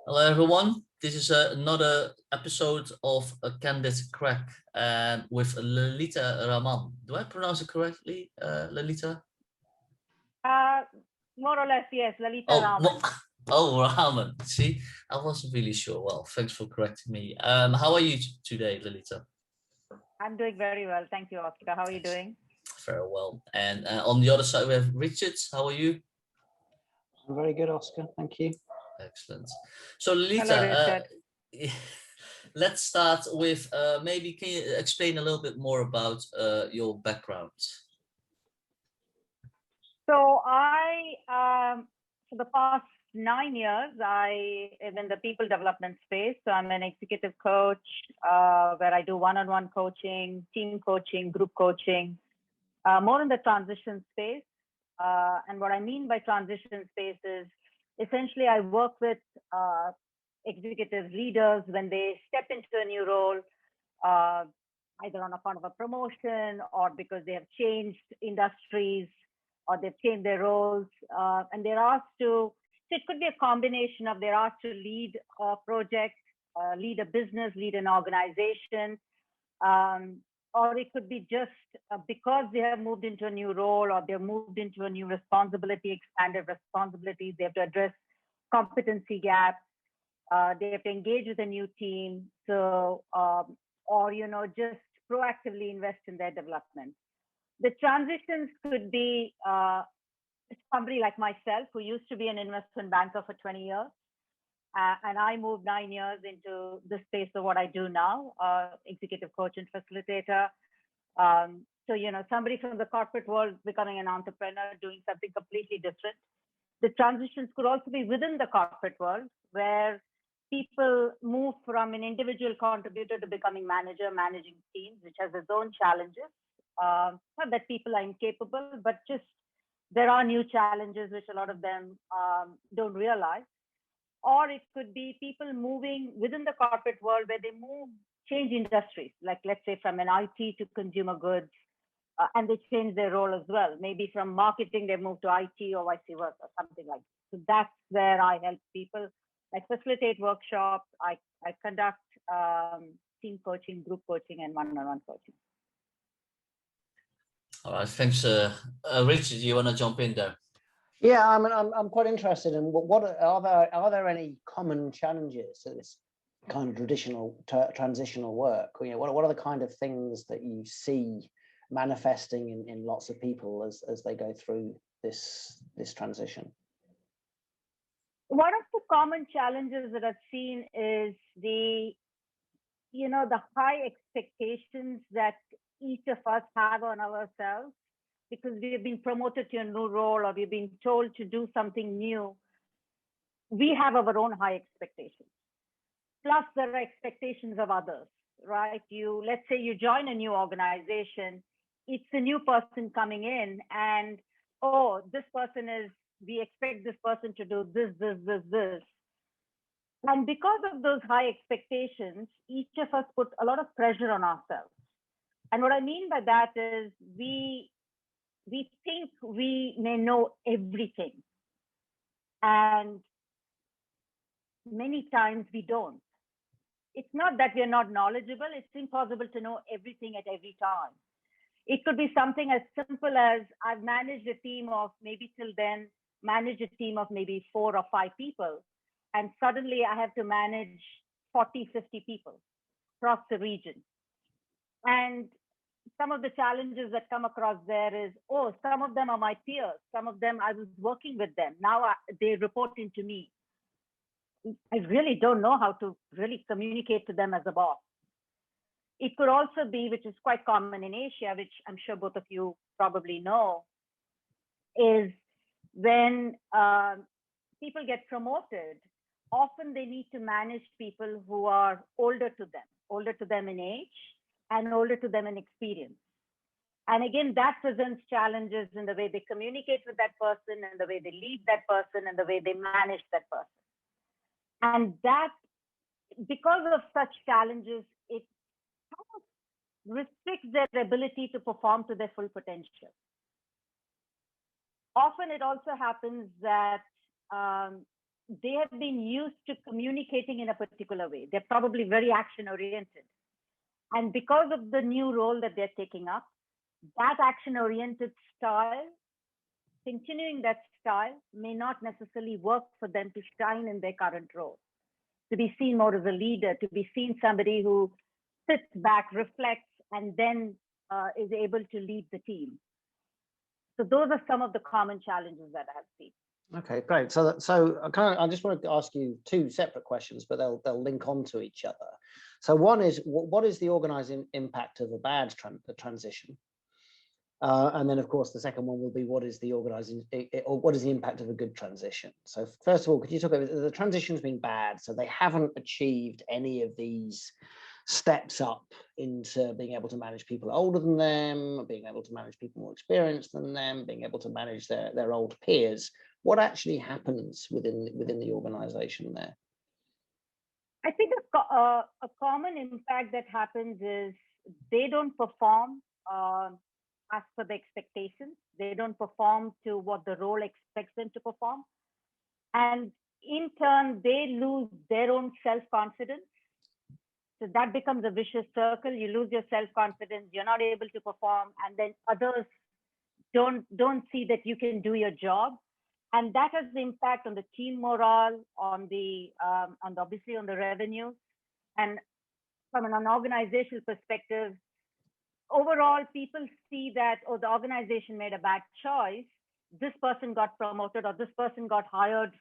Hello everyone, this is another episode of Candid Craic and with Lalita Raman. Do I pronounce it correctly, Lalita? Uh, More or less, yes, Lalita Oh, Raman. oh, Raman. See, I wasn't really sure. Well, thanks for correcting me. How are you today, Lalita? I'm doing very well. Thank you, Oscar. How are you doing? Very well. And on the other side, we have Richard. How are you? I'm very good, Oscar. Thank you. Excellent. So, Lalita, Hello, Richard. let's start with maybe can you explain a little bit more about your background? So for the past 9 years, I am in the people development space. So I'm an executive coach where I do one-on-one coaching, team coaching, group coaching, more in the transition space. And what I mean by transition space is essentially I work with executive leaders when they step into a new role, either on account of a promotion or because they have changed industries or they've changed their roles, and they're asked to, so it could be a combination of they're asked to lead a project, lead a business, lead an organization, or it could be just because they have moved into a new role or they've moved into a new responsibility, expanded responsibilities, they have to address competency gaps, they have to engage with a new team, so or just proactively invest in their development. The transitions could be somebody like myself who used to be an investment banker for 20 years. And I moved 9 years into the space of what I do now, executive coach and facilitator. So, somebody from the corporate world becoming an entrepreneur, doing something completely different. The transitions could also be within the corporate world where people move from an individual contributor to becoming manager, managing teams, which has its own challenges. Not that people are incapable, but just there are new challenges which a lot of them don't realize. Or it could be people moving within the corporate world where they change industries, like let's say from an IT to consumer goods, and they change their role as well. Maybe from marketing, they move to IT or vice versa, something like that. So that's where I help people. I facilitate workshops, I conduct team coaching, group coaching, and one-on-one coaching. All right, thanks. Richard, you want to jump in there? Yeah, I'm quite interested in what are there any common challenges to this kind of traditional transitional work? What are the kind of things that you see manifesting in lots of people as they go through this transition? One of the common challenges that I've seen is the high expectations that each of us have on ourselves because we've been promoted to a new role or we've been told to do something new. We have our own high expectations. Plus there are expectations of others, right? Let's say you join a new organization, it's a new person coming in and, oh, we expect this person to do this. And because of those high expectations, each of us put a lot of pressure on ourselves. And what I mean by that is we think we may know everything. And many times we don't. It's not that we're not knowledgeable. It's impossible to know everything at every time. It could be something as simple as I've managed a team of maybe 4 or 5 people. And suddenly I have to manage 40, 50 people across the region. And some of the challenges that come across there is, some of them are my peers. Some of them I was working with them. Now they report into me. I really don't know how to really communicate to them as a boss. It could also be, which is quite common in Asia, which I'm sure both of you probably know, is when people get promoted, often they need to manage people who are older to them in age and older to them in experience. And again, that presents challenges in the way they communicate with that person and the way they lead that person and the way they manage that person. And that, because of such challenges, it kind of restricts their ability to perform to their full potential. Often it also happens that they have been used to communicating in a particular way. They're probably very action oriented. And because of the new role that they're taking up, that action oriented style, continuing that style may not necessarily work for them to shine in their current role. To be seen more as a leader, to be seen somebody who sits back, reflects, and then is able to lead the team. So those are some of the common challenges that I have seen. Okay, great. So I just wanted to ask you two separate questions, but they'll link onto each other. So one is, what is the organizing impact of a bad transition? And then, of course, the second one will be, what is the what is the impact of a good transition? So first of all, could you talk about the transition's been bad, so they haven't achieved any of these steps up into being able to manage people older than them, being able to manage people more experienced than them, being able to manage their old peers. What actually happens within the organization there? I think a common impact that happens is they don't perform as per the expectations. They don't perform to what the role expects them to perform. And in turn, they lose their own self-confidence. So that becomes a vicious circle. You lose your self-confidence, you're not able to perform, and then others don't see that you can do your job. And that has the impact on the team morale, on the obviously on the revenue. And from an organizational perspective, overall, people see that, oh, the organization made a bad choice. This person got promoted, or this person got hired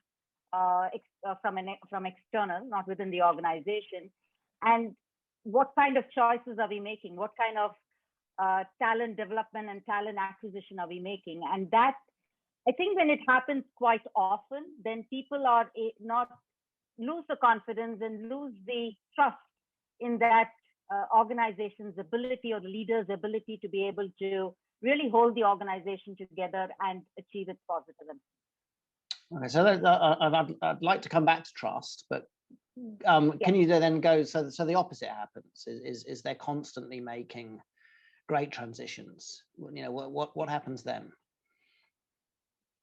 from external, not within the organization. And what kind of choices are we making? What kind of talent development and talent acquisition are we making? And that, I think, when it happens quite often, then people are not lose the confidence and lose the trust in that organization's ability, or the leader's ability, to be able to really hold the organization together and achieve its positive impact. Okay, so I'd like to come back to trust, but can you then go, so the opposite happens, is they're constantly making great transitions? You know, what happens then?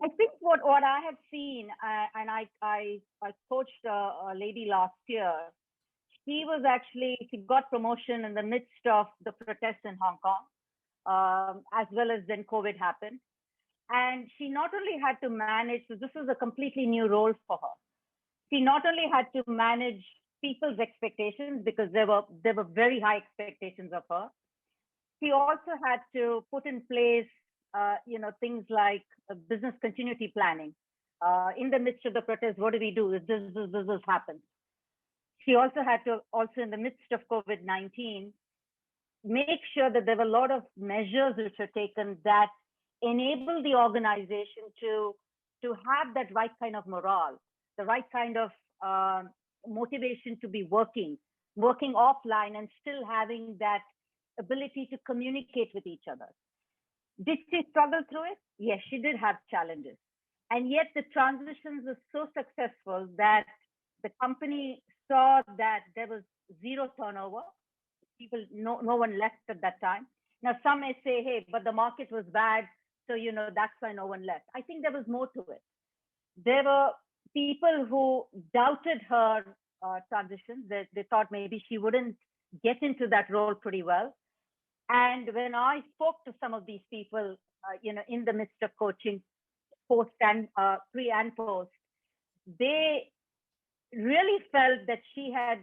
I think what I have seen, and I coached a lady last year. She got promotion in the midst of the protests in Hong Kong, as well as then COVID happened. And she not only had to manage, so this is a completely new role for her. She not only had to manage people's expectations, because there were very high expectations of her. She also had to put in place, things like business continuity planning. In the midst of the protest, what do we do if this happens? She also had to, in the midst of COVID-19, make sure that there were a lot of measures which are taken that enable the organization to have that right kind of morale, the right kind of motivation to be working offline, and still having that ability to communicate with each other. Did she struggle through it? Yes, she did have challenges. And yet the transitions were so successful that the company saw that there was zero turnover. People, no one left at that time. Now, some may say, hey, but the market was bad, so that's why no one left. I think there was more to it. There were people who doubted her transitions. They thought maybe she wouldn't get into that role pretty well. And when I spoke to some of these people, in the midst of coaching, post and pre and post, they really felt that she had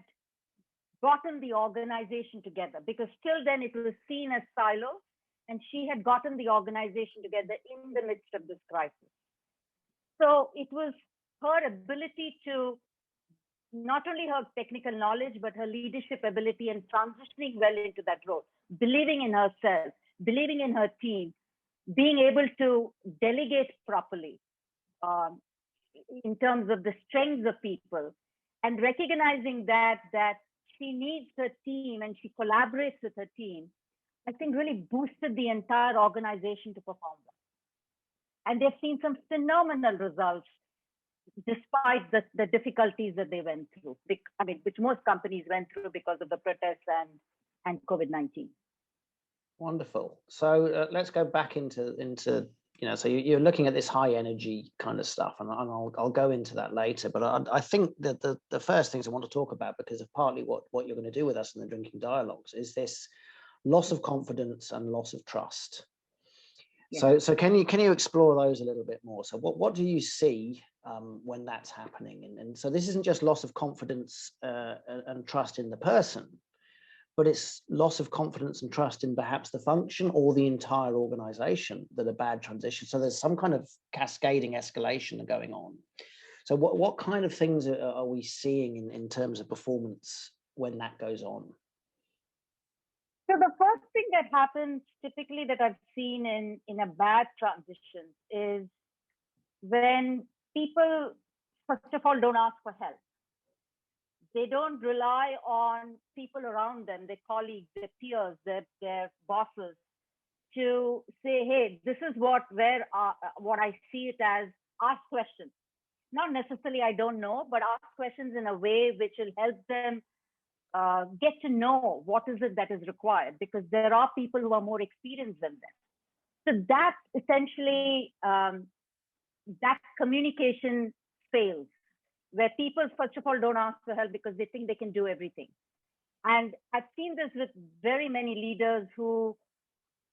gotten the organization together, because till then it was seen as silos, and she had gotten the organization together in the midst of this crisis. So it was her ability to, not only her technical knowledge, but her leadership ability and transitioning well into that role, believing in herself, believing in her team, being able to delegate properly in terms of the strengths of people, and recognizing that she needs her team and she collaborates with her team, I think really boosted the entire organization to perform well. And they've seen some phenomenal results despite the difficulties that they went through, which most companies went through because of the protests and COVID-19. Wonderful. So let's go back into so you're looking at this high energy kind of stuff, and I'll go into that later. But I think that the first things I want to talk about, because of partly what you're going to do with us in the drinking dialogues, is this loss of confidence and loss of trust. Yeah. So can you explore those a little bit more? So what do you see when that's happening? And so this isn't just loss of confidence and trust in the person, but it's loss of confidence and trust in perhaps the function or the entire organization that a bad transition. So there's some kind of cascading escalation going on. So what kind of things are we seeing in terms of performance when that goes on? So the first thing that happens typically that I've seen in a bad transition is when people, first of all, don't ask for help. They don't rely on people around them, their colleagues, their peers, their bosses, to say, hey, this is what I see it as. Ask questions. Not necessarily I don't know, but ask questions in a way which will help them get to know what is it that is required, because there are people who are more experienced than them. So that essentially, that communication fails, where people, first of all, don't ask for help because they think they can do everything. And I've seen this with very many leaders who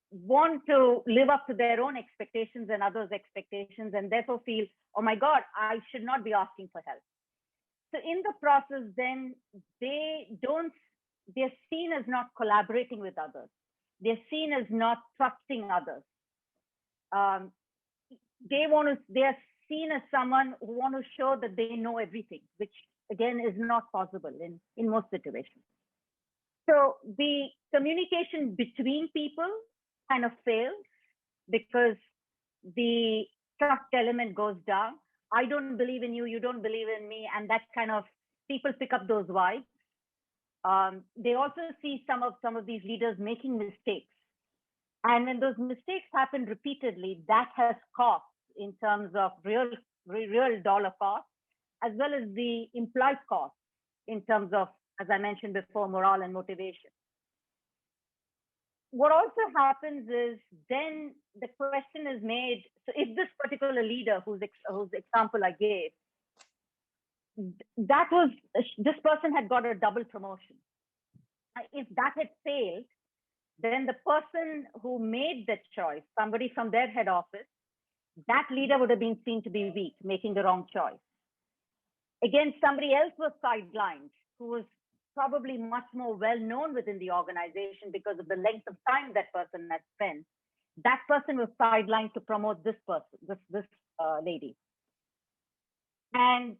want to live up to their own expectations and others' expectations, and therefore feel, oh my God, I should not be asking for help. So in the process, then they're seen as not collaborating with others. They're seen as not trusting others. They're seen as someone who want to show that they know everything, which again is not possible in most situations. So the communication between people kind of fails because the trust element goes down. I don't believe in you, you don't believe in me, and that kind of, people pick up those vibes. They also see some of these leaders making mistakes. And when those mistakes happen repeatedly, that has cost in terms of real dollar cost, as well as the implied cost in terms of, as I mentioned before, morale and motivation. What also happens is then the question is made, so if this particular leader whose example I gave, this person had got a double promotion. If that had failed, then the person who made that choice, somebody from their head office, that leader would have been seen to be weak, making the wrong choice. Again, somebody else was sidelined, who was probably much more well-known within the organization because of the length of time that person had spent. That person was sidelined to promote this person, this lady. And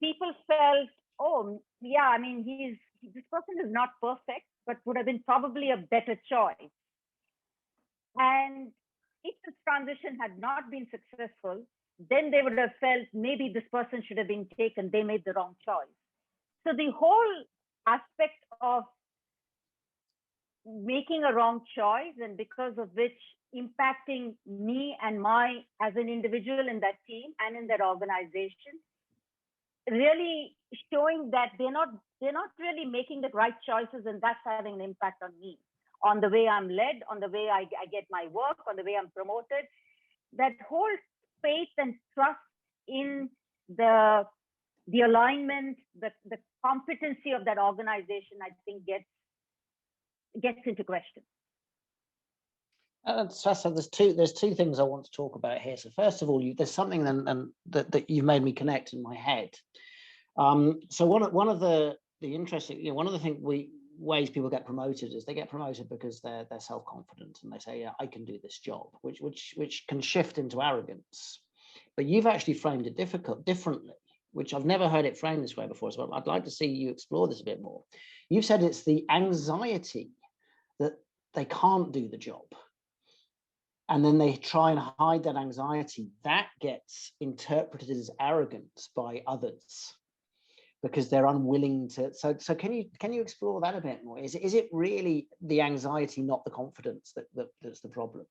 people felt, oh, yeah, I mean, this person is not perfect, but would have been probably a better choice. And if this transition had not been successful, then they would have felt maybe this person should have been taken, they made the wrong choice. So the whole aspect of making a wrong choice, and because of which impacting me and as an individual in that team and in that organization, really showing that they're not really making the right choices, and that's having an impact on me, on the way I'm led, on the way I get my work, on the way I'm promoted. That whole faith and trust in the alignment, the competency of that organization, I think gets into question. So there's two things I want to talk about here. So first of all, there's something that you've made me connect in my head. So one of the interesting, one of the ways people get promoted is they get promoted because they're self-confident and they say, yeah, I can do this job, which can shift into arrogance. But you've actually framed it differently, which I've never heard it framed this way before. So I'd like to see you explore this a bit more. You've said it's the anxiety that they can't do the job. And then they try and hide that anxiety. That gets interpreted as arrogance by others because they're unwilling to. So can you explore that a bit more? Is it really the anxiety, not the confidence, that's the problem?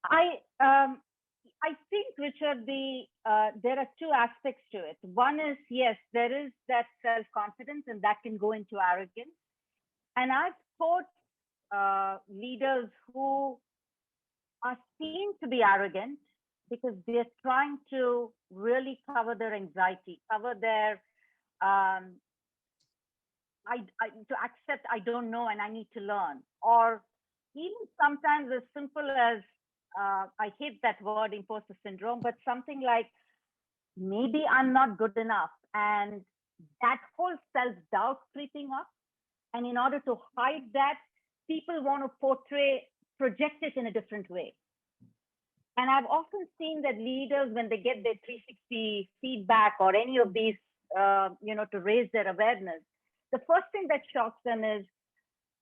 I think, Richard, there are two aspects to it. One is, yes, there is that self-confidence, and that can go into arrogance. And I've taught leaders who are seen to be arrogant because they're trying to really cover their anxiety, cover their to accept I don't know and I need to learn, or even sometimes as simple as I hate that word imposter syndrome, but something like maybe I'm not good enough, and that whole self-doubt creeping up. And in order to hide that, people want to project it in a different way. And I've often seen that leaders, when they get their 360 feedback or any of these, to raise their awareness, the first thing that shocks them is,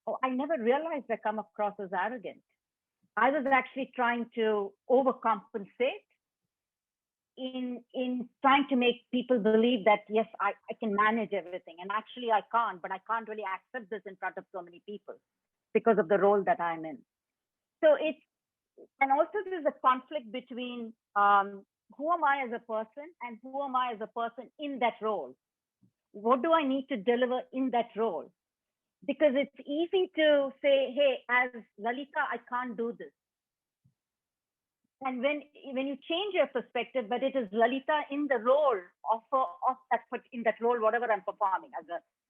oh, I never realized I come across as arrogant. I was actually trying to overcompensate in trying to make people believe that, yes, I can manage everything. And actually I can't, but I can't really accept this in front of so many people because of the role that I'm in. So and also there's a conflict between who am I as a person and who am I as a person in that role? What do I need to deliver in that role? Because it's easy to say, hey, as Lalita, I can't do this. And when you change your perspective, but it is Lalita in the role in that role, whatever I'm performing,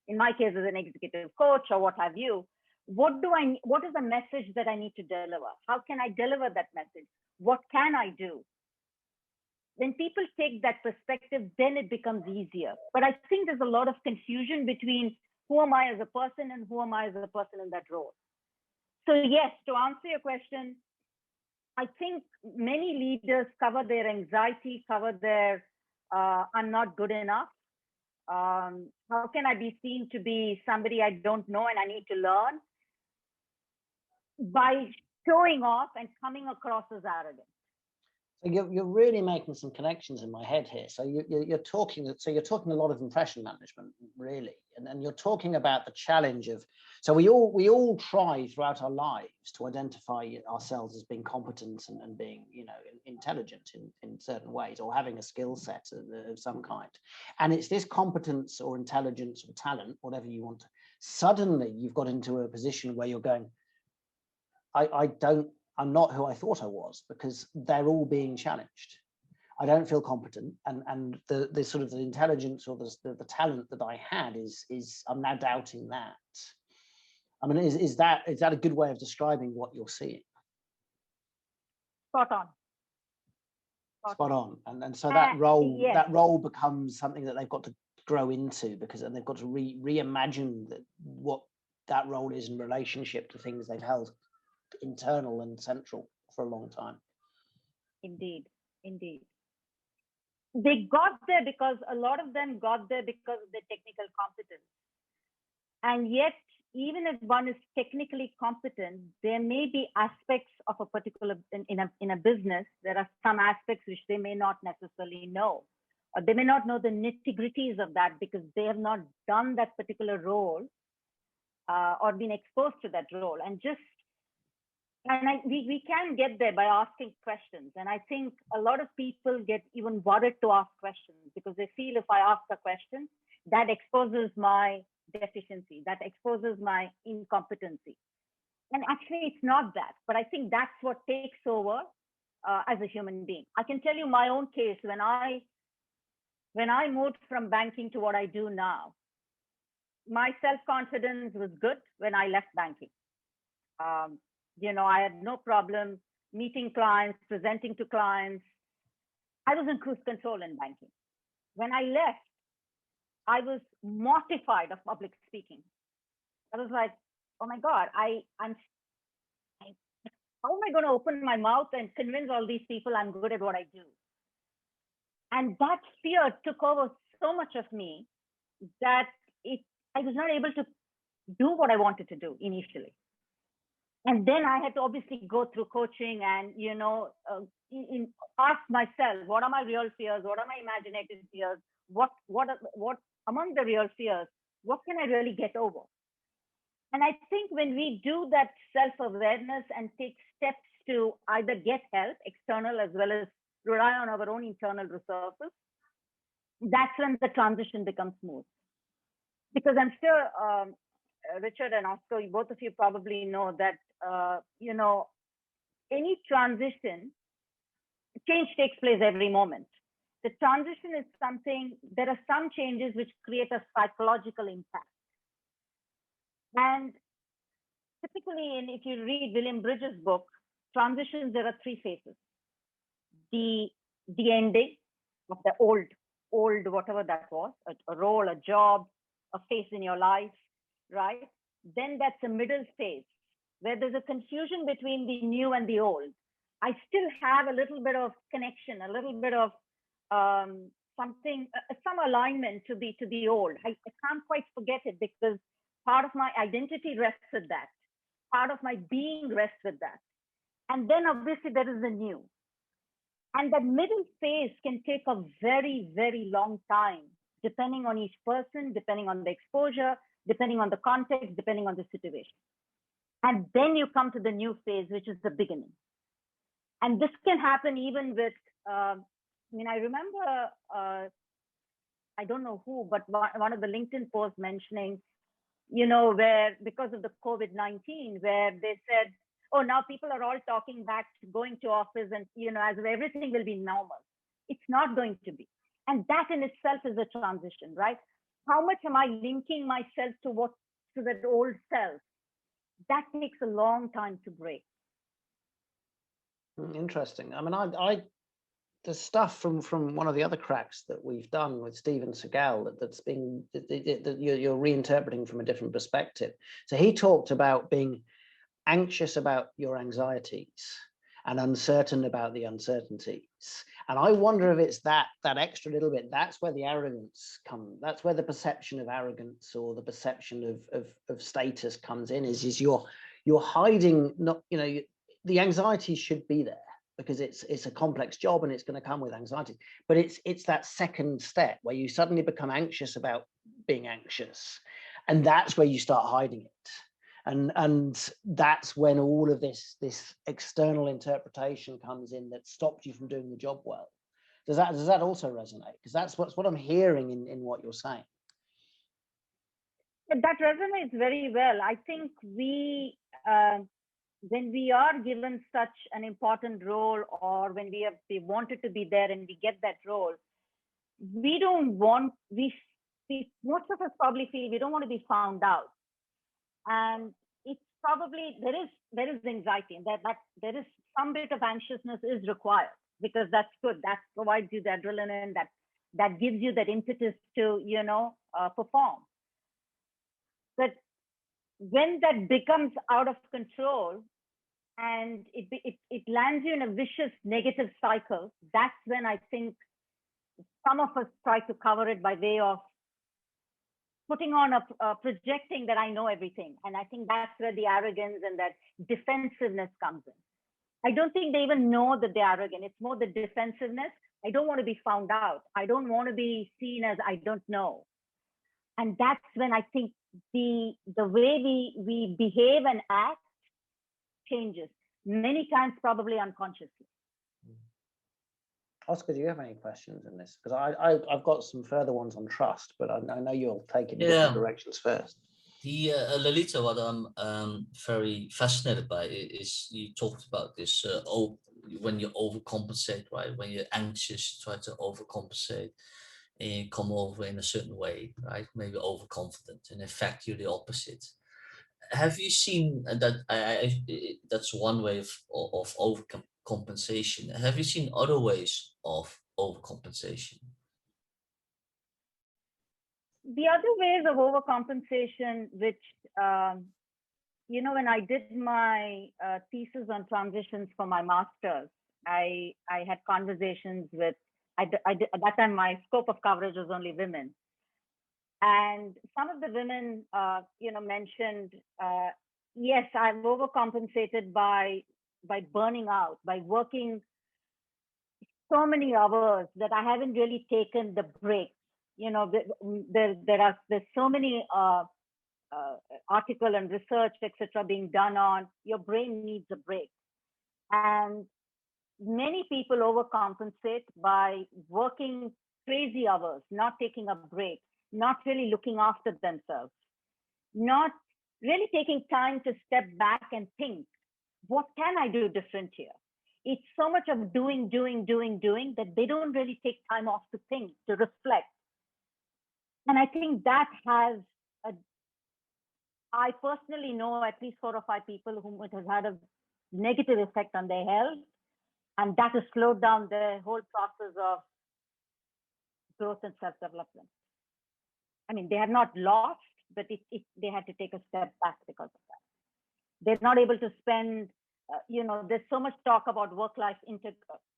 in my case, as an executive coach or what have you, what is the message that I need to deliver? How can I deliver that message? What can I do? When people take that perspective, then it becomes easier. But I think there's a lot of confusion between who am I as a person and who am I as a person in that role. So yes, to answer your question, I think many leaders cover their anxiety, cover their I'm not good enough. How can I be seen to be somebody I don't know and I need to learn? By showing off and coming across as arrogant. So you're really making some connections in my head here. So you're talking a lot of impression management, really, and you're talking about the challenge of. So we all try throughout our lives to identify ourselves as being competent and being intelligent in certain ways, or having a skill set of some kind. And it's this competence or intelligence or talent, whatever you want. Suddenly you've got into a position where you're going, I'm not who I thought I was, because they're all being challenged. I don't feel competent, and the sort of the intelligence or the talent that I had is I'm now doubting that. I mean, is that a good way of describing what you're seeing? Spot on. Spot on. And so that role becomes something that they've got to grow into, and they've got to reimagine what that role is in relationship to things they've held internal and central for a long time. Indeed. They got there because a lot of them got there because of their technical competence. And yet, even if one is technically competent, there may be aspects of a particular, in a business, there are some aspects which they may not necessarily know, or they may not know the nitty-gritties of that because they have not done that particular role or been exposed to that role. We can get there by asking questions. And I think a lot of people get even worried to ask questions because they feel if I ask a question, that exposes my deficiency, that exposes my incompetency. And actually, it's not that. But I think that's what takes over as a human being. I can tell you my own case. When I moved from banking to what I do now, my self-confidence was good when I left banking. I had no problem meeting clients, presenting to clients. I was in cruise control in banking. When I left, I was mortified of public speaking. I was like, oh my God, how am I going to open my mouth and convince all these people I'm good at what I do? And that fear took over so much of me that I was not able to do what I wanted to do initially. And then I had to obviously go through coaching and, ask myself, what are my real fears? What are my imaginative fears? What among the real fears, what can I really get over? And I think when we do that self-awareness and take steps to either get help, external, as well as rely on our own internal resources, that's when the transition becomes smooth. Because I'm sure, Richard and Oscar, both of you probably know that, any transition, change takes place every moment. The transition is something, there are some changes which create a psychological impact. And typically, if you read William Bridges' book, transitions, there are three phases. The ending of the old, whatever that was, a role, a job, a phase in your life, right? Then that's a middle phase where there's a confusion between the new and the old. I still have a little bit of connection, a little bit of something, some alignment to the old. I can't quite forget it because part of my identity rests with that. Part of my being rests with that. And then obviously there is the new. And that middle phase can take a very, very long time, depending on each person, depending on the exposure, depending on the context, depending on the situation. And then you come to the new phase, which is the beginning. And this can happen even with, I remember, I don't know who, but one of the LinkedIn posts mentioning, where because of the COVID-19, where they said, oh, now people are all talking back to going to office and, as if everything will be normal. It's not going to be. And that in itself is a transition, right? How much am I linking myself to that old self? That takes a long time to break. Interesting. I mean, the stuff from one of the other cracks that we've done with Steven Seagal that's being that you're reinterpreting from a different perspective. So he talked about being anxious about your anxieties and uncertain about the uncertainties. And I wonder if it's that extra little bit, that's where the arrogance comes, that's where the perception of arrogance or the perception of status comes in, is you're hiding, not, the anxiety should be there because it's a complex job and it's going to come with anxiety. But it's that second step where you suddenly become anxious about being anxious. And that's where you start hiding it. And that's when all of this external interpretation comes in that stops you from doing the job well. Does that also resonate? Because that's what I'm hearing in what you're saying. That resonates very well. I think we, when we are given such an important role, or when we wanted to be there and we get that role, most of us probably feel we don't want to be found out. And it's probably, there is anxiety, and that there is some bit of anxiousness is required, because that's good. That provides you the adrenaline, that gives you that impetus to, perform. But when that becomes out of control and it lands you in a vicious negative cycle, that's when I think some of us try to cover it by way of putting on projecting that I know everything. And I think that's where the arrogance and that defensiveness comes in. I don't think they even know that they're arrogant. It's more the defensiveness. I don't want to be found out. I don't want to be seen as I don't know. And that's when I think the way we behave and act changes, many times probably unconsciously. Oscar, do you have any questions in this? Because I've got some further ones on trust, but I know you'll take it in different directions first. The Lalita, what I'm very fascinated by is you talked about this when you overcompensate, right? When you're anxious, you try to overcompensate and you come over in a certain way, right? Maybe overconfident, and in fact you're the opposite. Have you seen that? That's one way of overcompensation. Have you seen other ways of overcompensation? The other ways of overcompensation, which, when I did my thesis on transitions for my master's, I had conversations with, at that time, my scope of coverage was only women. And some of the women, mentioned, yes, I've overcompensated by burning out, by working so many hours that I haven't really taken the break. There's so many article and research, etc., being done on your brain needs a break. And many people overcompensate by working crazy hours, not taking a break, not really looking after themselves, not really taking time to step back and think what can I do different here? It's so much of doing that they don't really take time off to think, to reflect. And I think that has I personally know at least 4 or 5 people whom it has had a negative effect on their health, and that has slowed down the whole process of growth and self-development. I mean, they have not lost, but they had to take a step back because of that. They're not able to spend, there's so much talk about work-life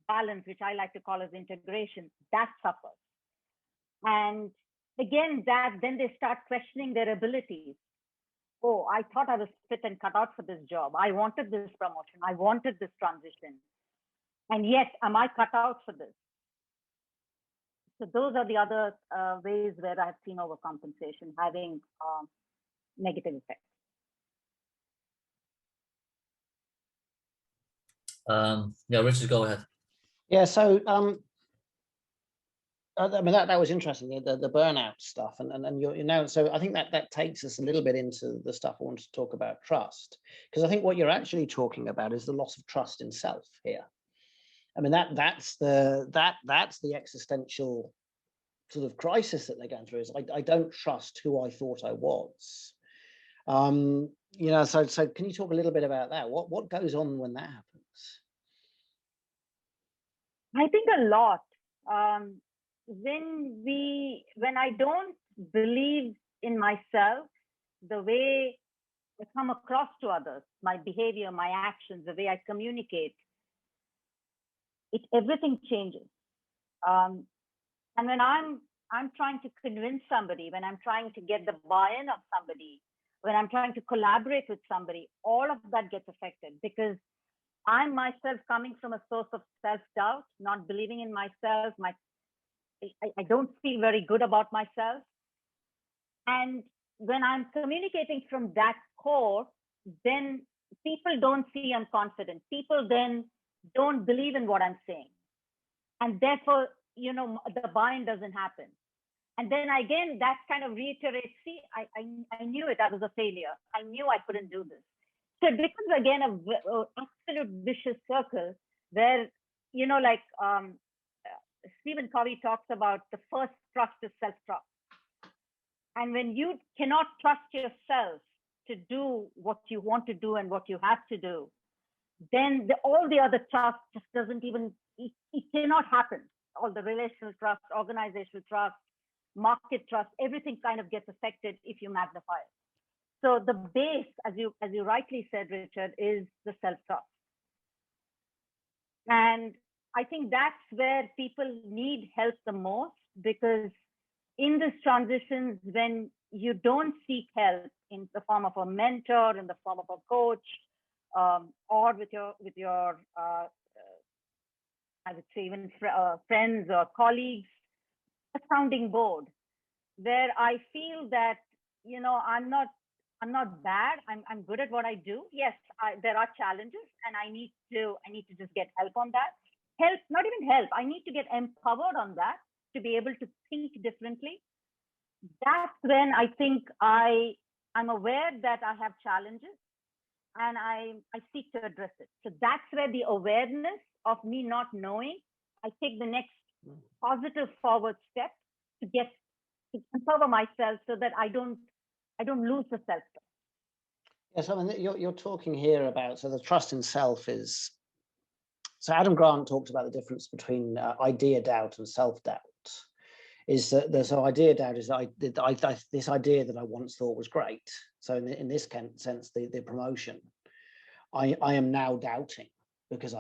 balance, which I like to call as integration. That suffers. And again, then they start questioning their abilities. Oh, I thought I was fit and cut out for this job. I wanted this promotion. I wanted this transition. And yet, am I cut out for this? So those are the other ways where I've seen overcompensation having negative effects. Yeah, Richard, go ahead. Yeah, so I mean that was interesting, the burnout stuff, and you're so I think that takes us a little bit into the stuff I wanted to talk about, trust, because I think what you're actually talking about is the loss of trust in self here. I mean that's the existential sort of crisis that they're going through. Is I don't trust who I thought I was. So can you talk a little bit about that? What goes on when that happens? I think a lot. When I don't believe in myself, the way I come across to others, my behavior, my actions, the way I communicate, everything changes. And when I'm trying to convince somebody, when I'm trying to get the buy-in of somebody, when I'm trying to collaborate with somebody, all of that gets affected because I'm myself coming from a source of self-doubt, not believing in myself. I don't feel very good about myself. And when I'm communicating from that core, then people don't see I'm confident. People then don't believe in what I'm saying. And therefore, the buy-in doesn't happen. And then again, that kind of reiterates, see, I knew it, I was a failure. I knew I couldn't do this. So it becomes again an absolute vicious circle where, Stephen Covey talks about the first trust is self-trust. And when you cannot trust yourself to do what you want to do and what you have to do, then all the other trust just doesn't even, it cannot happen. All the relational trust, organizational trust, market trust, everything kind of gets affected if you magnify it. So the base, as you rightly said, Richard, is the self-trust. And I think that's where people need help the most, because in this transitions, when you don't seek help in the form of a mentor, in the form of a coach, or with your I would say even friends or colleagues, a sounding board, where I feel that I'm not bad. I'm good at what I do. Yes, there are challenges, and I need to just get help on that. Help, not even help. I need to get empowered on that to be able to think differently. That's when I think I'm aware that I have challenges, and I seek to address it. So that's where the awareness of me not knowing, I take the next positive forward step to empower myself so that I don't lose the self-trust. Yes, I mean, you're talking here about, so the trust in self is, so Adam Grant talks about the difference between idea doubt and self-doubt. Is that there's an idea doubt is that this idea that I once thought was great. So in this sense, the promotion, I am now doubting because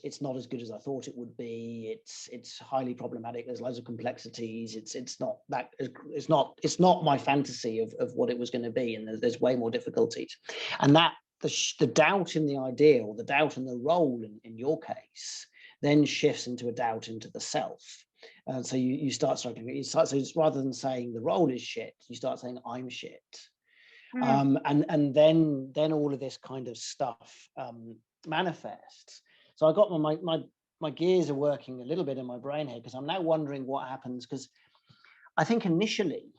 it's not as good as I thought it would be. It's highly problematic. There's loads of complexities. It's not my fantasy of what it was going to be, and there's way more difficulties. And that the doubt in the idea, or the doubt in the role in your case, then shifts into a doubt into the self. And so you start struggling. So it's rather than saying the role is shit, you start saying I'm shit. And then all of this kind of stuff manifests. So I got my gears are working a little bit in my brain here, because I'm now wondering what happens, because I think initially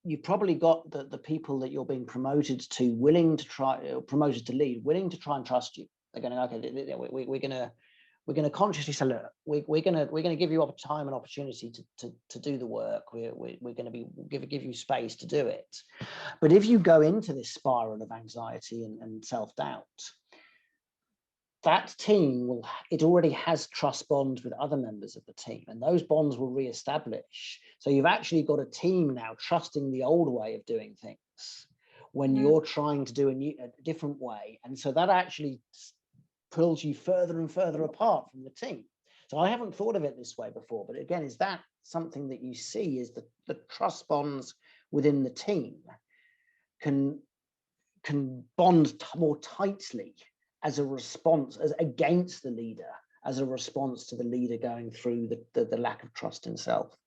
you've probably got the people that you're being promoted to willing to try, promoted to lead, willing to try and trust you. They're going, okay, we're going to consciously say, look, we're going to give you time and opportunity to do the work. We're going to give you space to do it. But if you go into this spiral of anxiety and self-doubt, that team it already has trust bonds with other members of the team, and those bonds will reestablish. So you've actually got a team now trusting the old way of doing things when you're trying to do a different way. And so that actually pulls you further and further apart from the team. So I haven't thought of it this way before, but again, is that something that you see, is the trust bonds within the team can bond more tightly as a response, as against the leader, as a response to the leader going through the lack of trust in self?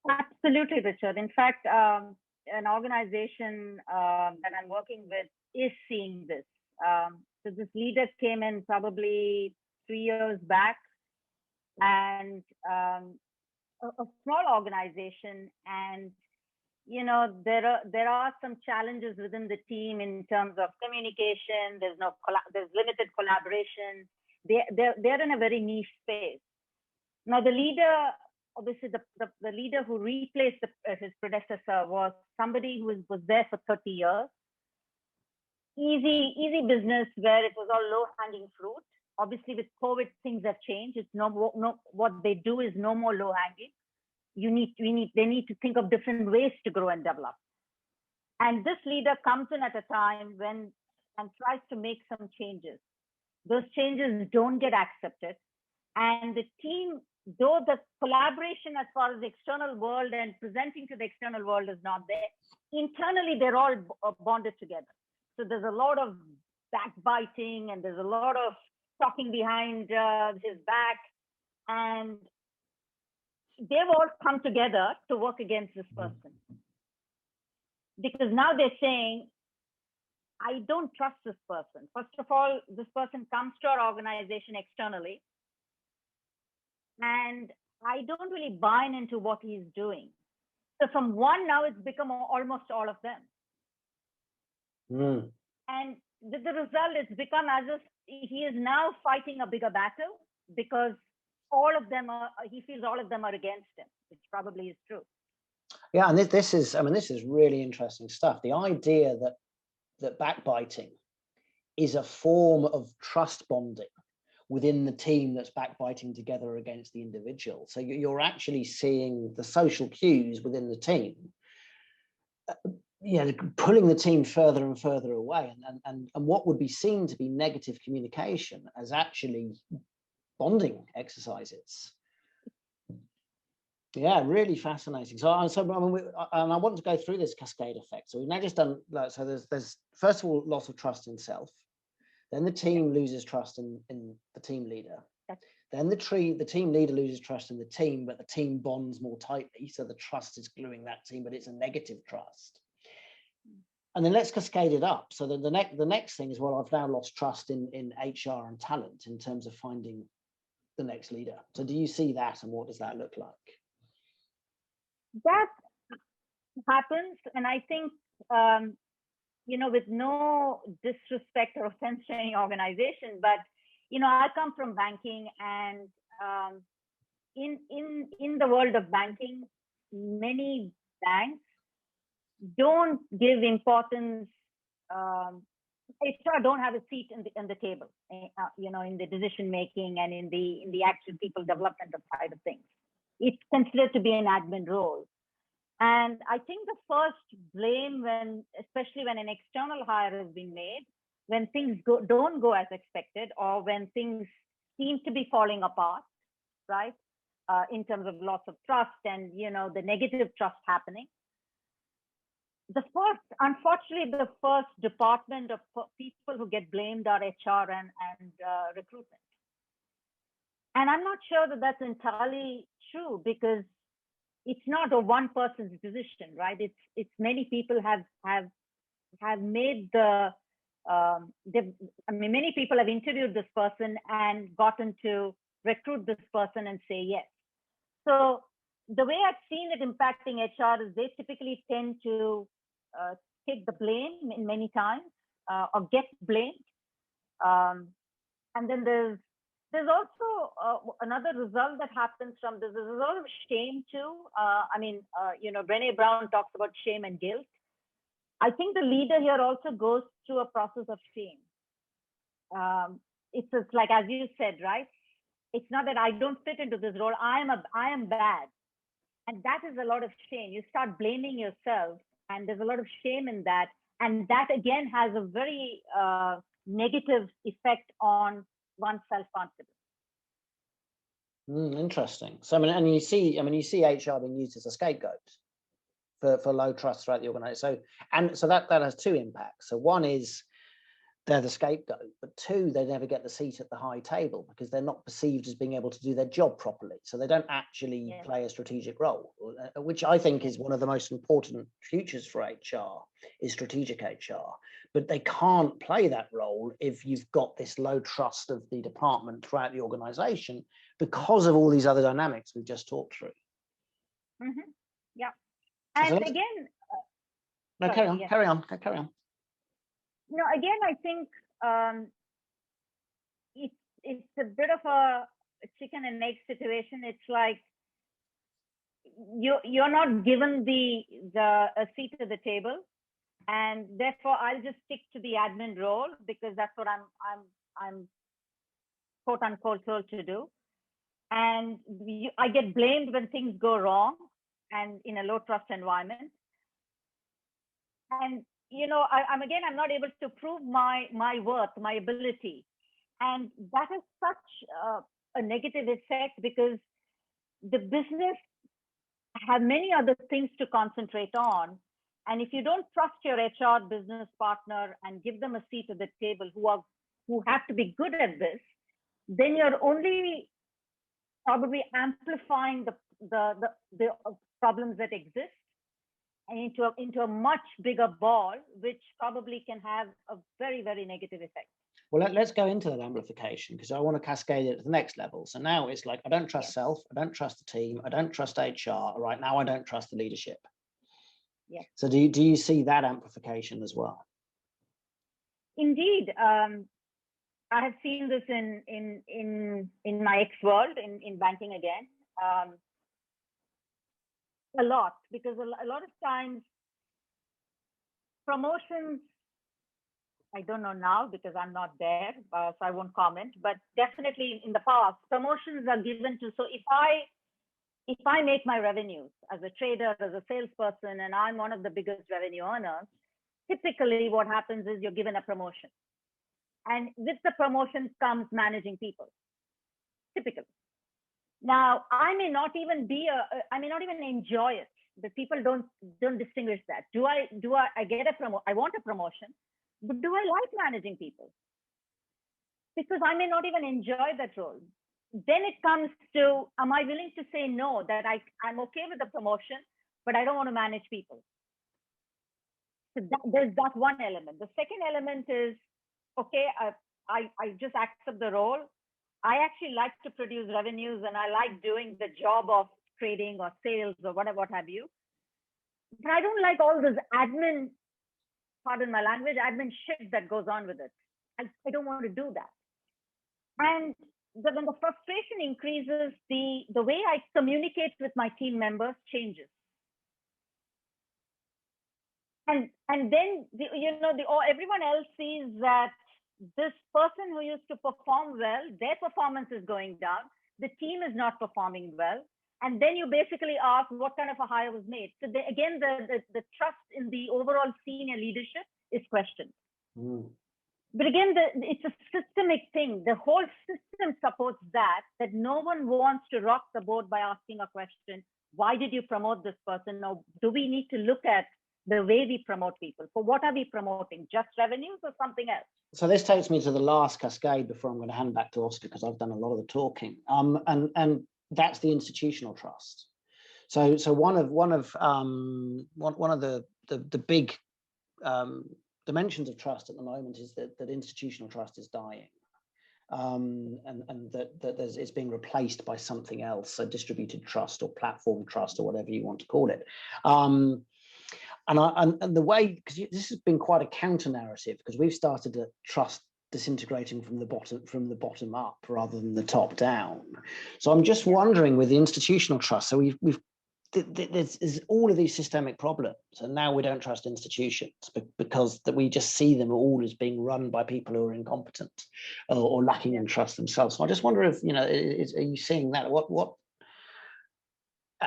Absolutely, Richard. In fact, an organization that I'm working with is seeing this. So this leader came in probably 3 years back, and a small organization, and there are some challenges within the team in terms of communication. There's limited collaboration. They're in a very niche space. Now the leader, obviously the leader who replaced his predecessor was somebody who was there for 30 years. Easy business, where it was all low-hanging fruit. Obviously with COVID, things have changed. It's what they do is no more low-hanging. They need to think of different ways to grow and develop. And this leader comes in at a time and tries to make some changes. Those changes don't get accepted. And the team, though the collaboration as far as the external world and presenting to the external world is not there, internally they're all bonded together. So there's a lot of backbiting, and there's a lot of talking behind his back. And they've all come together to work against this person. Because now they're saying, I don't trust this person. First of all, this person comes to our organization externally, and I don't really buy into what he's doing. So from one, now it's become almost all of them. And the result, it's become as if he is now fighting a bigger battle, because he feels all of them are against him, which probably is true. Yeah, and this is really interesting stuff. The idea that backbiting is a form of trust bonding within the team that's backbiting together against the individual. So you're actually seeing the social cues within the team, pulling the team further and further away, and what would be seen to be negative communication as actually bonding exercises. Yeah, really fascinating. So I want to go through this cascade effect. So we've now just done, so there's first of all loss of trust in self, then the team loses trust in the team leader, then the team leader loses trust in the team, but the team bonds more tightly, so the trust is gluing that team, but it's a negative trust. And then let's cascade it up. So the next thing is, well, I've now lost trust in HR and talent in terms of finding the next leader. So do you see that, and what does that look like? That happens, and I think with no disrespect or offense to any organization, but I come from banking, and in the world of banking, many banks don't give importance. HR don't have a seat in the table, in the decision making and in the actual people development side of things. It's considered to be an admin role. And I think the first blame, especially when an external hire has been made, when things don't go as expected, or when things seem to be falling apart, right? In terms of loss of trust and the negative trust happening. Unfortunately, the first department of people who get blamed are HR and recruitment. And I'm not sure that that's entirely true, because it's not a one person's decision, right? It's many people have made many people have interviewed this person and gotten to recruit this person and say yes. So the way I've seen it impacting HR is they typically tend to take the blame in many times or get blamed. And then there's also another result that happens from this. There's a lot of shame too. Brené Brown talks about shame and guilt. I think the leader here also goes through a process of shame. It's just like, as you said, right? It's not that I don't fit into this role. I am bad. And that is a lot of shame. You start blaming yourself, and there's a lot of shame in that. And that again has a very negative effect on one's self-confidence. Interesting. So, you see HR being used as a scapegoat for low trust throughout the organization. So that has two impacts. So one is they're the scapegoat, but two, they never get the seat at the high table because they're not perceived as being able to do their job properly. So they don't actually play a strategic role, which I think is one of the most important futures for HR, is strategic HR. But they can't play that role if you've got this low trust of the department throughout the organization because of all these other dynamics we've just talked through. Mm-hmm. Yeah. And so again, no, carry on. No, again, I think it's a bit of a chicken and egg situation. It's like you're not given a seat at the table, and therefore I'll just stick to the admin role because that's what I'm quote unquote told to do. And I get blamed when things go wrong, and in a low trust environment. And I'm not able to prove my worth, my ability, and that is such a negative effect because the business have many other things to concentrate on. And if you don't trust your HR business partner and give them a seat at the table who have to be good at this, then you're only probably amplifying the problems that exist and into a much bigger ball, which probably can have a very, very negative effect. Well, let's go into that amplification because I want to cascade it to the next level. So now it's like, I don't trust self, I don't trust the team, I don't trust HR. Right now, I don't trust the leadership. Yeah. So do you see that amplification as well? Indeed. I have seen this in my ex-world, in banking again. A lot, because a lot of times promotions, I don't know now because I'm not there, so I won't comment, but definitely in the past, promotions are given to, so if I make my revenues as a trader, as a salesperson, and I'm one of the biggest revenue earners, typically what happens is you're given a promotion. And with the promotion comes managing people, typically. Now, I may not even enjoy it. The people don't distinguish that. Do I get I want a promotion, but do I like managing people? Because I may not even enjoy that role. Then it comes to, am I willing to say no, that I'm okay with the promotion, but I don't want to manage people? So there's that one element. The second element is, okay, I just accept the role. I actually like to produce revenues and I like doing the job of trading or sales or whatever, what have you. But I don't like all this admin, pardon my language, admin shit that goes on with it. I don't want to do that. And when the frustration increases, the way I communicate with my team members changes. And then everyone else sees that this person who used to perform well, their performance is going down. The team is not performing well. And then you basically ask what kind of a hire was made. So again, the trust in the overall senior leadership is questioned. Mm. But again, it's a systemic thing. The whole system supports that no one wants to rock the boat by asking a question, why did you promote this person? Or do we need to look at the way we promote people? For what are we promoting? Just revenues or something else? So this takes me to the last cascade before I'm going to hand back to Oscar because I've done a lot of the talking. And that's the institutional trust. So one of the big dimensions of trust at the moment is that institutional trust is dying. and that it's being replaced by something else, so distributed trust or platform trust or whatever you want to call it. And the way, because this has been quite a counter narrative, because we've started to trust disintegrating from the bottom up rather than the top down. So I'm just wondering, with the institutional trust, so there's all of these systemic problems, and now we don't trust institutions because we just see them all as being run by people who are incompetent or lacking in trust themselves. So I just wonder if, are you seeing that?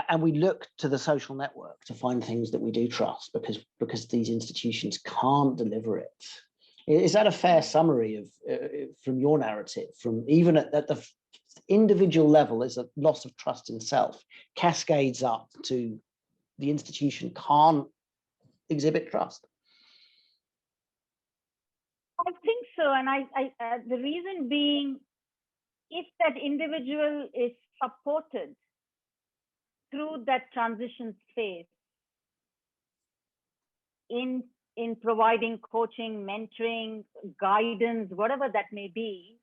And we look to the social network to find things that we do trust because these institutions can't deliver it. Is that a fair summary of from your narrative? From even at the individual level, is a loss of trust in self, cascades up to the institution can't exhibit trust. I think so, and I the reason being, if that individual is supported through that transition phase in providing coaching, mentoring, guidance, whatever that may be,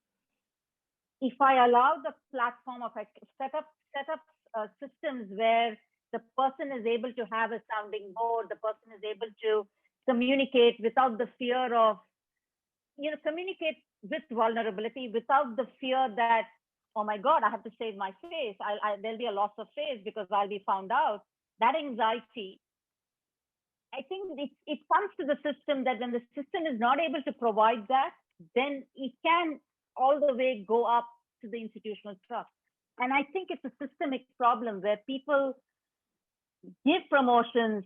if I allow the platform of set up systems where the person is able to have a sounding board, the person is able to communicate without the fear of, communicate with vulnerability, without the fear that, oh my God, I have to save my face. There'll be a loss of face because I'll be found out. That anxiety, I think it comes to the system that when the system is not able to provide that, then it can all the way go up to the institutional trust. And I think it's a systemic problem where people give promotions,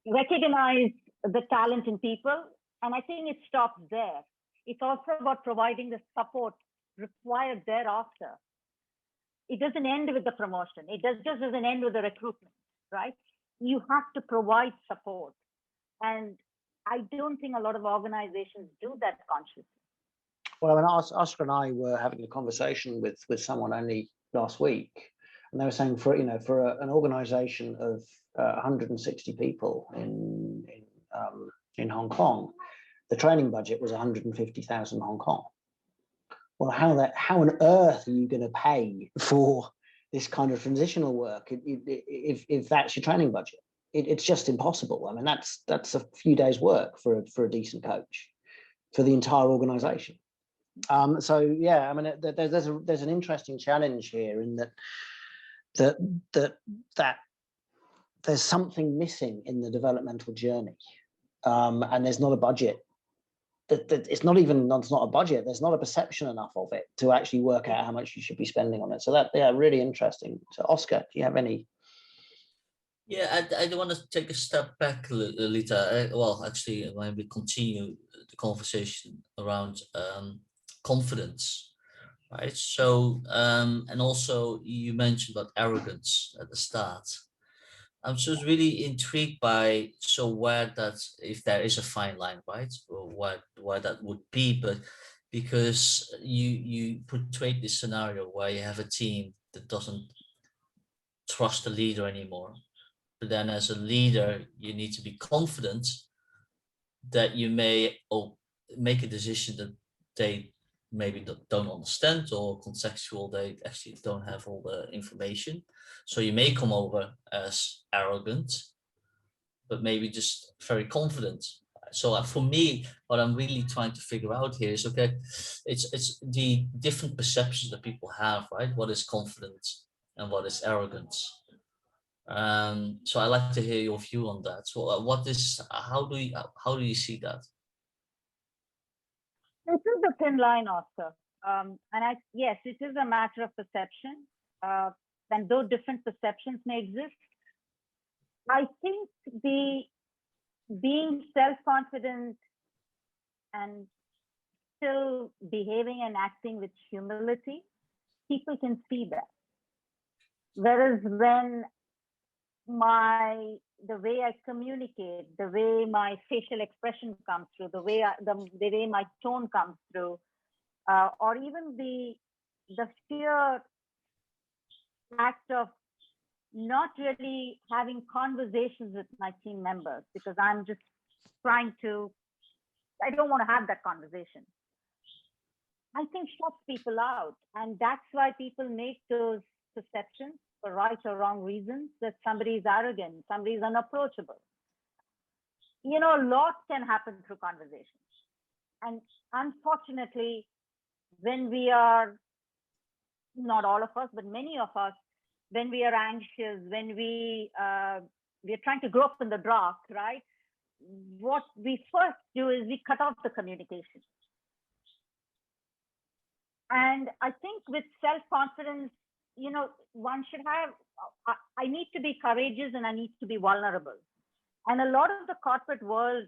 recognize the talent in people, and I think it stops there. It's also about providing the support required thereafter. It doesn't end with the promotion. It just doesn't end with the recruitment, right? You have to provide support. And I don't think a lot of organizations do that consciously. Well, Oscar and I were having a conversation with someone only last week, and they were saying for an organization of 160 people in Hong Kong, the training budget was 150,000 Hong Kong. Well, how on earth are you going to pay for this kind of transitional work if that's your training budget? It's just impossible. I mean, that's a few days' work for a decent coach for the entire organization. So yeah, I mean, there's an interesting challenge here in that there's something missing in the developmental journey, and there's not a budget. It's not a budget. There's not a perception enough of it to actually work out how much you should be spending on it. So really interesting. So Oscar, do you have any? Yeah, I want to take a step back, Lalita. Well, actually, when we continue the conversation around confidence, right? So, and also you mentioned about arrogance at the start. I'm just really intrigued by if there is a fine line, right? Or why that would be, but because you portrayed this scenario where you have a team that doesn't trust the leader anymore. But then as a leader, you need to be confident that you may make a decision that they maybe don't understand, or contextual, they actually don't have all the information. So you may come over as arrogant, but maybe just very confident. So for me, what I'm really trying to figure out here is, okay, it's the different perceptions that people have, right? What is confidence and what is arrogance? So I'd like to hear your view on that. So how do you see that? This is the thin line, Oscar. Yes, it is a matter of perception. And though different perceptions may exist, I think being self-confident and still behaving and acting with humility, people can see that. Whereas when the way I communicate, the way my facial expression comes through, the way my tone comes through, or even the sheer act of not really having conversations with my team members because I'm just I don't want to have that conversation. I think shuts people out. And that's why people make those perceptions for right or wrong reasons, that somebody is arrogant, somebody is unapproachable. You know, a lot can happen through conversation. And unfortunately, when we are, not all of us, but many of us, when we are anxious, when we are trying to grow up in the dark, right? What we first do is we cut off the communication. And I think with self-confidence, you know, one should have, I need to be courageous and I need to be vulnerable. And a lot of the corporate world,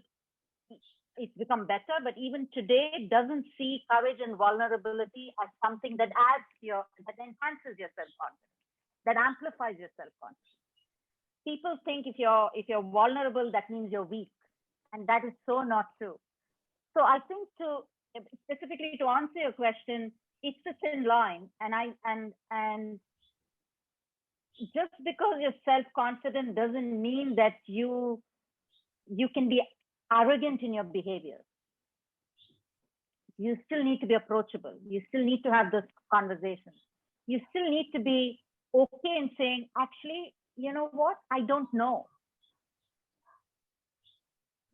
it's become better, but even today it doesn't see courage and vulnerability as something that that enhances your self-confidence, that amplifies your self-confidence. People think if you're vulnerable, that means you're weak. And that is so not true. So I think specifically to answer your question, it's a thin line. And just because you're self-confident doesn't mean that you can be arrogant in your behavior. You still need to be approachable. You still need to have those conversations. You still need to be okay in saying, actually, you know what? I don't know.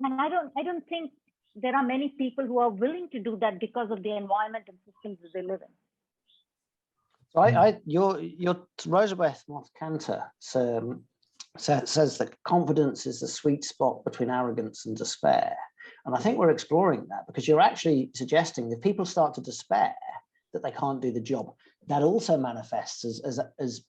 And I don't think there are many people who are willing to do that because of the environment and systems that they live in. So your Rosabeth Moth-Cantor says that confidence is the sweet spot between arrogance and despair. And I think we're exploring that, because you're actually suggesting that people start to despair that they can't do the job, that also manifests as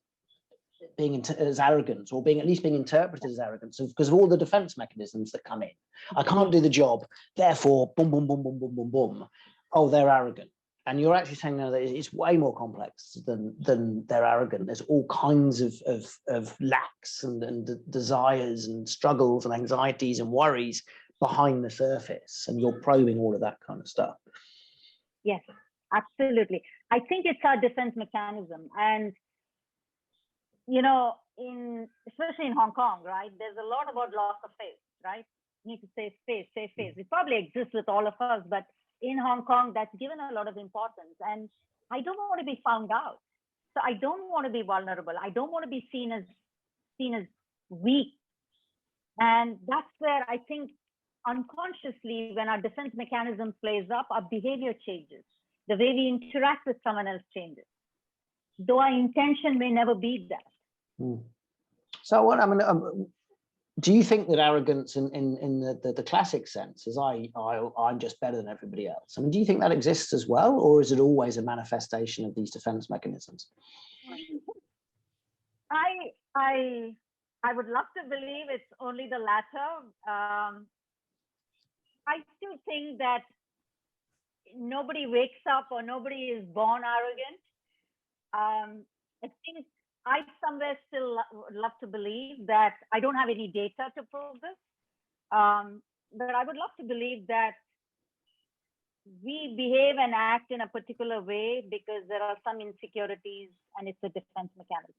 being as arrogance, or being at least being interpreted as arrogance, because of all the defense mechanisms that come in. I can't do the job, therefore, boom, boom, boom, boom, boom, boom, boom. Oh, they're arrogant. And you're actually saying now that it's way more complex than they're arrogant. There's all kinds of lacks and desires and struggles and anxieties and worries behind the surface, and you're probing all of that kind of stuff. Yes, absolutely. I think it's our defense mechanism. And you know, especially in Hong Kong, right? There's a lot about loss of face, right? You need to save face, save face. It probably exists with all of us, but in Hong Kong, that's given a lot of importance. And I don't want to be found out. So I don't want to be vulnerable. I don't want to be seen as weak. And that's where I think unconsciously, when our defense mechanism plays up, our behavior changes. The way we interact with someone else changes. Though our intention may never be that. So what do you think that arrogance in the classic sense is I'm just better than everybody else? I mean, do you think that exists as well, or is it always a manifestation of these defense mechanisms? I would love to believe it's only the latter. I still think that nobody wakes up or nobody is born arrogant. I think I somewhere still love to believe that I don't have any data to prove this, but I would love to believe that we behave and act in a particular way because there are some insecurities and it's a defense mechanism.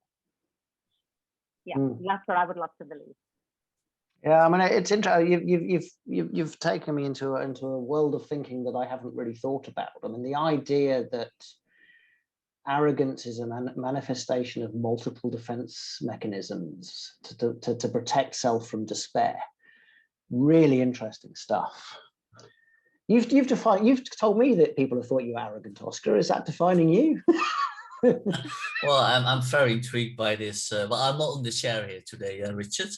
Yeah, that's what I would love to believe. Yeah, I mean, it's interesting. You've taken me into a world of thinking that I haven't really thought about. I mean, the idea that arrogance is a manifestation of multiple defense mechanisms to protect self from despair. Really interesting stuff. You've told me that people have thought you arrogant, Oscar. Is that defining you? Well, I'm very intrigued by this. Well, I'm not on the chair here today, Richard.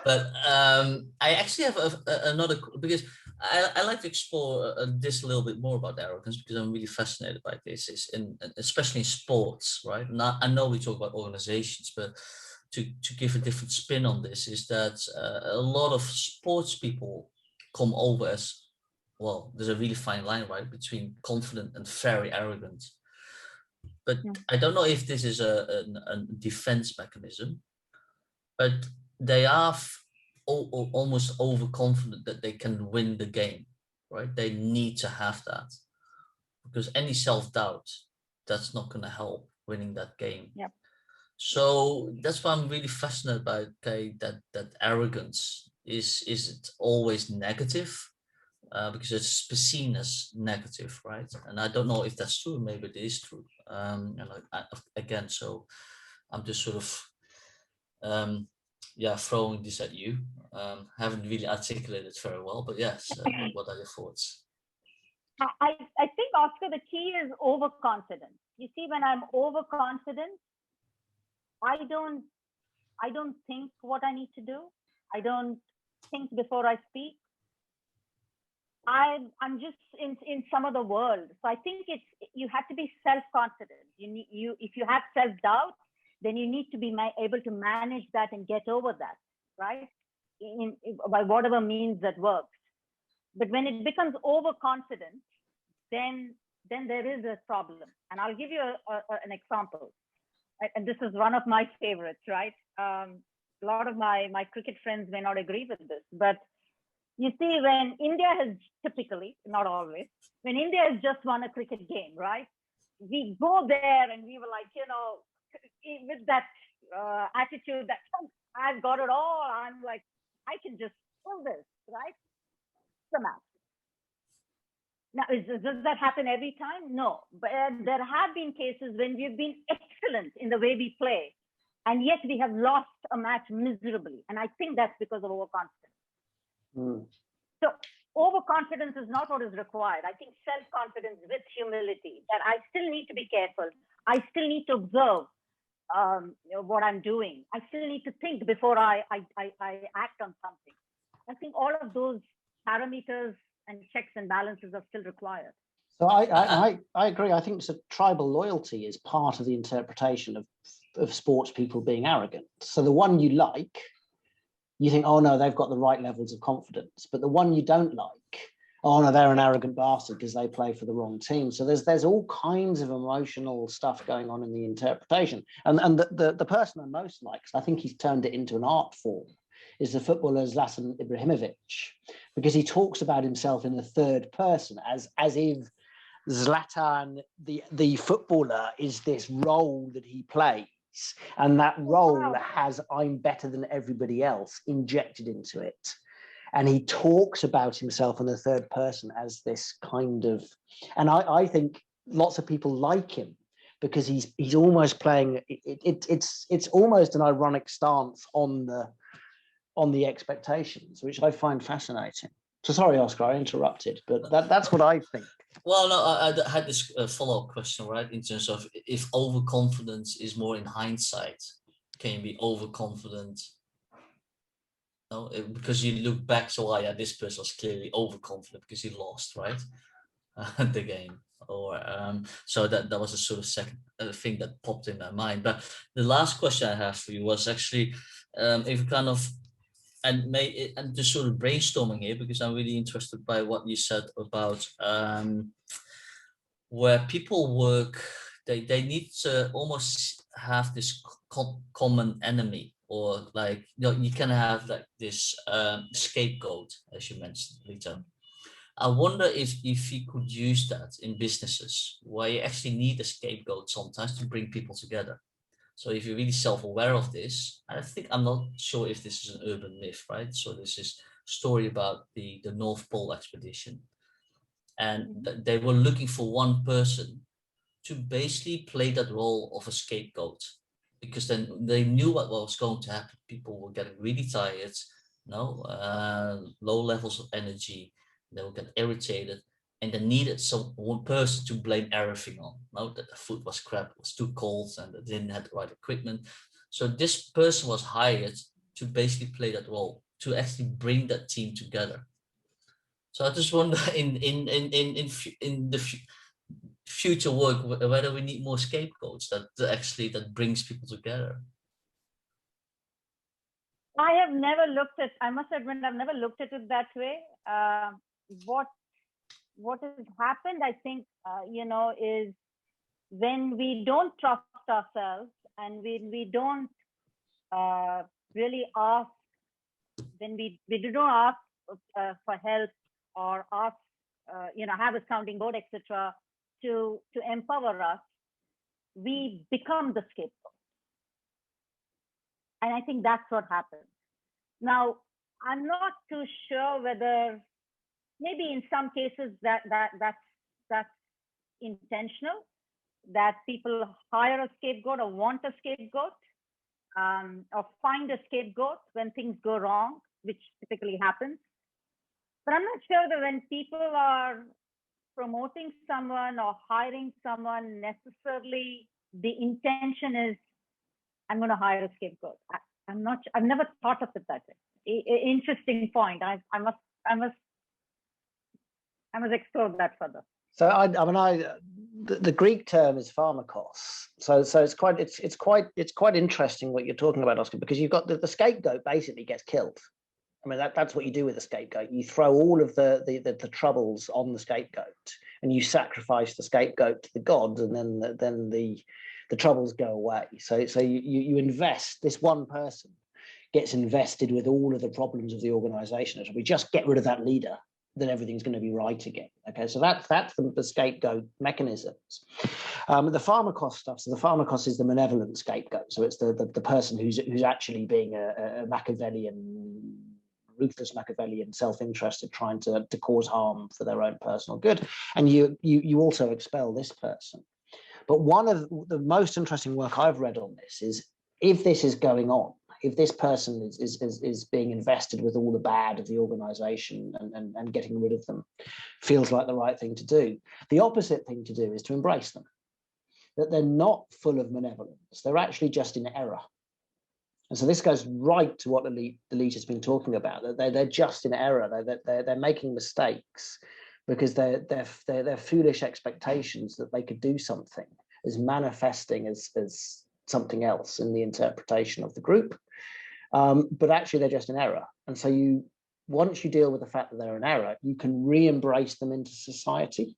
But I actually have another, because I like to explore this a little bit more about arrogance, because I'm really fascinated by this, especially in sports, right? Now, I know we talk about organizations, but to give a different spin on this is that a lot of sports people come over as, well, there's a really fine line, right, between confident and very arrogant. But I don't know if this is a defense mechanism, but they are almost overconfident that they can win the game, right? They need to have that, because any self-doubt, that's not going to help winning that game. Yep. So that's why I'm really fascinated by, okay, that arrogance, is it always negative, because it's seen as negative, right? And I don't know if that's true. Maybe it is true. And again, so I'm just sort of yeah, throwing this at you. Haven't really articulated very well, but yes, what are your thoughts? I think, Oscar, the key is overconfidence. You see, when I'm overconfident, I don't think what I need to do. I don't think before I speak. I'm just in some other world. So I think you have to be self-confident. If you have self-doubt, then you need to be able to manage that and get over that, right? By whatever means that works. But when it becomes overconfident, then there is a problem. And I'll give you an example. And this is one of my favorites, right? A lot of my cricket friends may not agree with this, but you see, when India has typically, not always, when India has just won a cricket game, right? We go there and we were like, with that attitude that I've got it all. I'm like, I can just pull this, right? The match. Now, does that happen every time? No, but there have been cases when we've been excellent in the way we play, and yet we have lost a match miserably. And I think that's because of overconfidence. So overconfidence is not what is required. I think self-confidence with humility, that I still need to be careful. I still need to observe what I'm doing. I still need to think before I act on something. I think all of those parameters and checks and balances are still required. So I agree. I think tribal loyalty is part of the interpretation of sports people being arrogant. So the one you like, you think, oh no, they've got the right levels of confidence. But the one you don't like, oh no, they're an arrogant bastard because they play for the wrong team. So there's all kinds of emotional stuff going on in the interpretation. And the person I most like, I think he's turned it into an art form, is the footballer Zlatan Ibrahimovic, because he talks about himself in the third person as if Zlatan, the footballer, is this role that he plays. And that role has I'm better than everybody else injected into it. And he talks about himself in the third person as this kind of, and I think lots of people like him because he's almost playing, it's almost an ironic stance on the expectations, which I find fascinating. So sorry, Oscar, I interrupted, but that's what I think. Well, no, I had this follow-up question, right? In terms of if overconfidence is more in hindsight, can you be overconfident? No, because you look back, so yeah, this person was clearly overconfident because he lost, right? The game, or so that was a sort of second thing that popped in my mind. But the last question I have for you was actually, if you kind of and just sort of brainstorming here, because I'm really interested by what you said about where people work, they need to almost have this common enemy, or like, you can have like this scapegoat, as you mentioned, Lita. I wonder if you could use that in businesses where you actually need a scapegoat sometimes to bring people together. So if you're really self-aware of this, I'm not sure if this is an urban myth, right? So this is a story about the North Pole expedition. And they were looking for one person to basically play that role of a scapegoat, because then they knew what was going to happen. People were getting really tired, low levels of energy, they will get irritated, and they needed one person to blame everything on. That the food was crap, it was too cold, and they didn't have the right equipment. So this person was hired to basically play that role, to actually bring that team together. So I just wonder in the future work whether we need more scapegoats that brings people together. I must admit, I've never looked at it that way. What has happened, I think, is when we don't trust ourselves and we don't really ask, when we do not ask for help, or ask, have a sounding board, etc., to empower us, we become the scapegoat. And I think that's what happens. Now, I'm not too sure whether maybe in some cases that's intentional, that people hire a scapegoat or want a scapegoat, or find a scapegoat when things go wrong, which typically happens. But I'm not sure that when people are promoting someone or hiring someone, necessarily the intention is, I'm going to hire a scapegoat. I've never thought of it that way. Interesting point. I must explore that further. So the Greek term is pharmakos. So it's quite interesting what you're talking about, Oscar, because you've got the scapegoat basically gets killed. I mean, that's what you do with a scapegoat. You throw all of the troubles on the scapegoat, and you sacrifice the scapegoat to the god, and then the troubles go away. So you invest, this one person gets invested with all of the problems of the organization. So we just get rid of that leader, then everything's going to be right again. Okay, so that's the scapegoat mechanisms. The pharmakos stuff. So the pharmakos is the malevolent scapegoat. So it's the person who's actually being a Machiavellian, ruthless Machiavellian, self-interested, trying to cause harm for their own personal good. And you also expel this person. But one of the most interesting work I've read on this is, if this is going on, if this person is being invested with all the bad of the organization and getting rid of them feels like the right thing to do, the opposite thing to do is to embrace them. That they're not full of malevolence, they're actually just in error. And so this goes right to what Lalita's been talking about, that they're just in error, they're making mistakes because their foolish expectations that they could do something is manifesting as something else in the interpretation of the group. But actually they're just in error. And so once you deal with the fact that they're in error, you can re-embrace them into society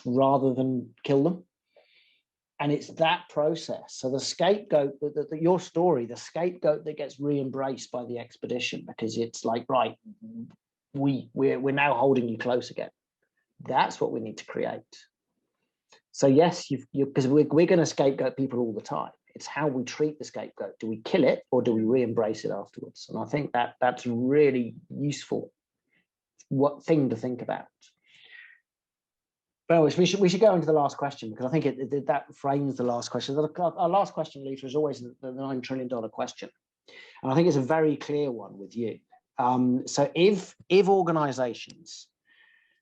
rather than kill them. And it's that process. So the scapegoat, your story, the scapegoat that gets re-embraced by the expedition, because it's like, right, we're now holding you close again. That's what we need to create. So yes, because we're going to scapegoat people all the time. It's how we treat the scapegoat. Do we kill it or do we re-embrace it afterwards? And I think that's a really useful thing to think about. But anyways, we should go into the last question, because I think that frames the last question. Our last question, Lalita, is always the $9 trillion question. And I think it's a very clear one with you. So if organizations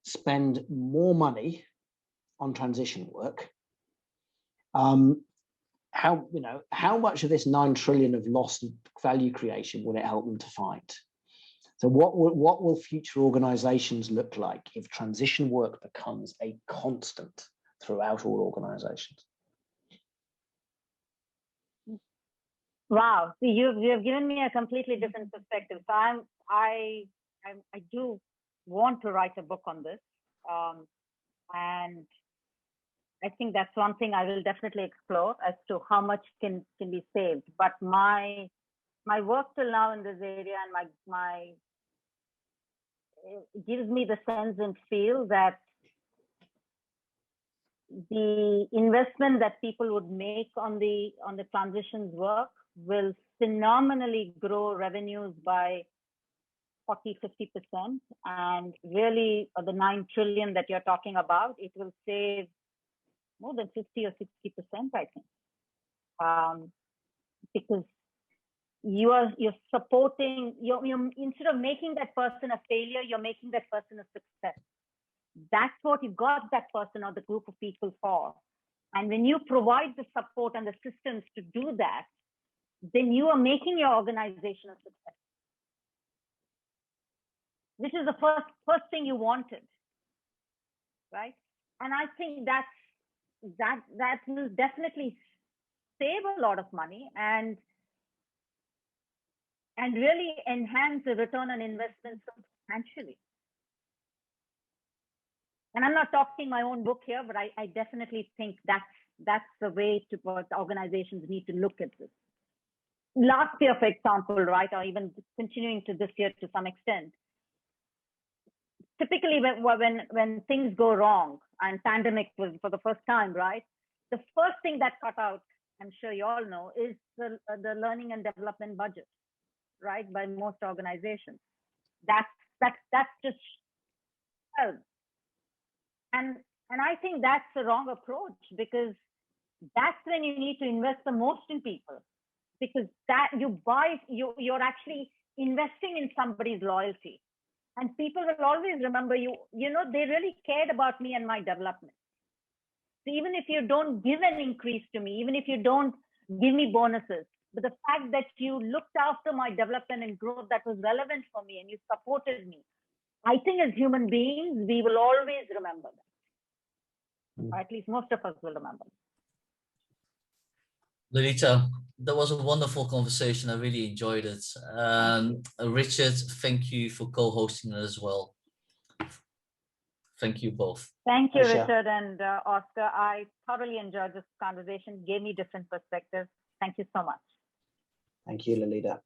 spend more money on transition work, how much of this 9 trillion of lost value creation will it help them to find? So what will future organizations look like if transition work becomes a constant throughout all organizations? Wow, so you have given me a completely different perspective. So I do want to write a book on this, and I think that's one thing I will definitely explore as to how much can be saved. But my work till now in this area and my it gives me the sense and feel that the investment that people would make on the transitions work will phenomenally grow revenues by 40-50%, and really the 9 trillion that you're talking about, it will save more than 50 or 60%, I think, because you're supporting, you're instead of making that person a failure, you're making that person a success. That's what you got that person or the group of people for. And when you provide the support and the systems to do that, then you are making your organization a success. This is the first thing you wanted, right? And I think that will definitely save a lot of money and really enhance the return on investment substantially. And I'm not talking my own book here, but I definitely think that's the way to what organizations need to look at this. Last year, for example, right, or even continuing to this year to some extent, typically when things go wrong, and pandemic was for the first time, right, the first thing that cut out, I'm sure you all know, is the learning and development budget, right, by most organizations. That's just, well, and I think that's the wrong approach, because that's when you need to invest the most in people, because that you're actually investing in somebody's loyalty, and people will always remember you. You know, they really cared about me and my development. So even if you don't give an increase to me, even if you don't give me bonuses, but the fact that you looked after my development and growth that was relevant for me and you supported me, I think as human beings, we will always remember that. Or at least most of us will remember. Lalita, that was a wonderful conversation. I really enjoyed it. Richard, thank you for co-hosting it as well. Thank you both. Thank you, Pleasure. Richard and Oscar. I thoroughly enjoyed this conversation, gave me different perspectives. Thank you so much. Thank you, Lalita.